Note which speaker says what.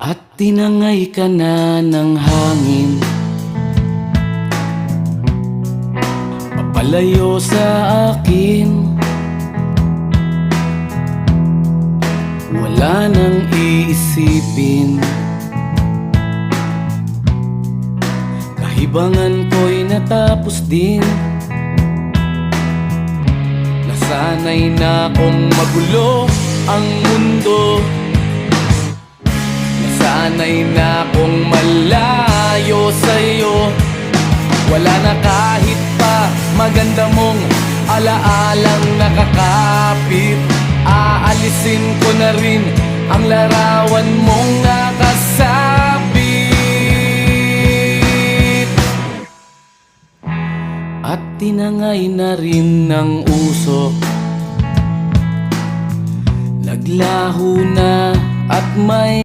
Speaker 1: At tinangay ka na ng hangin, papalayo sa akin. Wala nang iisipin, kahibangan ko'y natapos din. Nasanay na kong magulo ang mundo, nasanay na kong malayo sa'yo. Wala na kahit pa maganda mong alaalang nakakapit. Aalisin ko na rin ang larawan mong nakasabit. At tinangay na rin ng usok, naglaho na at may